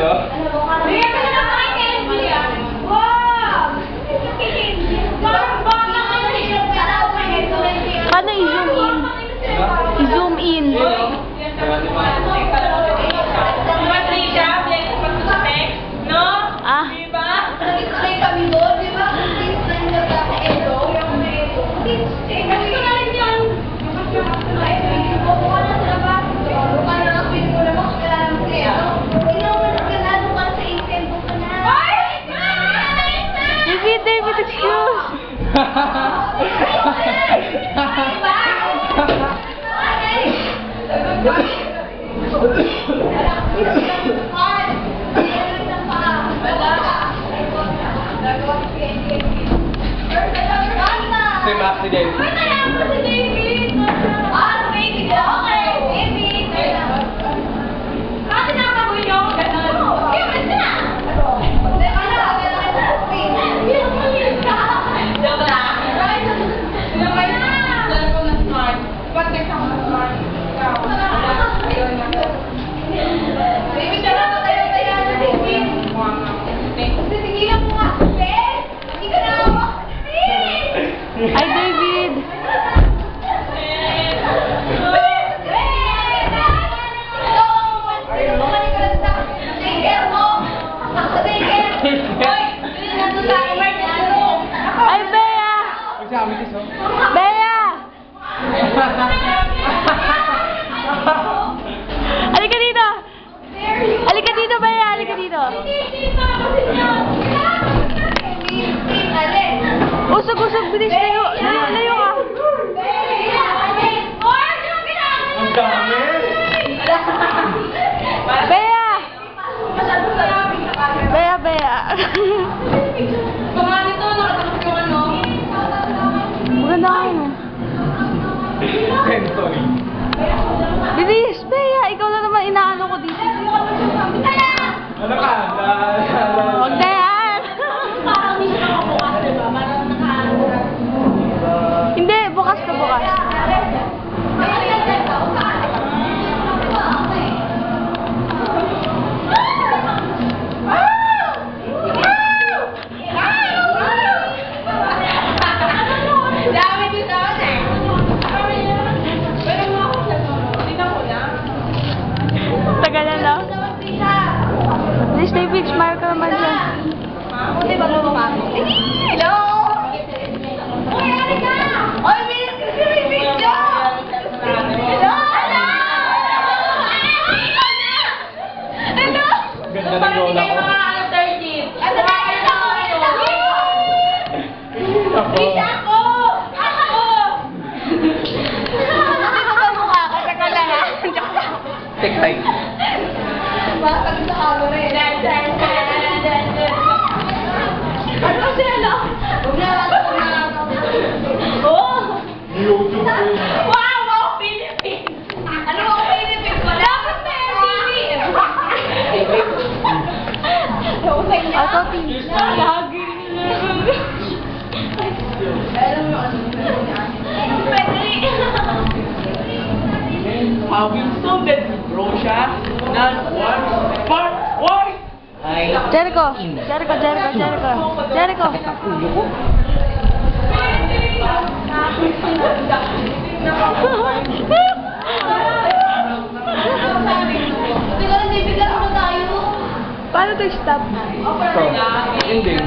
no? Paano i-zoom in? I-zoom in. Ah. Nag-explain kami doon, di ba? Explain na ba sa Edo? Kasi ko na rin yun. Bukuha na sila ba? Bukuha na lang pin ko na ba? Kailangan mo kaya. Ginawa na kailangan mo sa ATM ko ka na. David, excuse. Si Maxi David. Ay, David. Ay, Bea. Magsabi kiso. Bea. Halika dito. Halika dito, Bea. Halika dito. Usog, bilis. Layo ka. Ang dami! Bea. Bea. Maganda ka mo. Sensory. Bilis, Bea. Ikaw na naman inaano ko dito. Ano ka? Huwag na yan. Hindi, bukas ka bukas. Tagal na, no? Please, David, smile ka naman dyan. Hello! Uy, ano ka? Uy, bilis kasi may video! Hello! Hello! Ganda ng lola ko. Ano ba kayo? Bisa ako! Ako! Ano ba mukha ko? Tsaka lang ha? Take time. Basag sa camera eh. Ano siya, no? Huwag na lang. Oh! YouTube ko yun. Wow! Philippines! Ano ako Philippines? Dapat na yung TV! Auto team. Lagi. Alam mo ano? Pwede. Hawilson that Rosha, not one, part one. Ay. Jericho. Ulo ko. Paano to stop? Ito. Ending.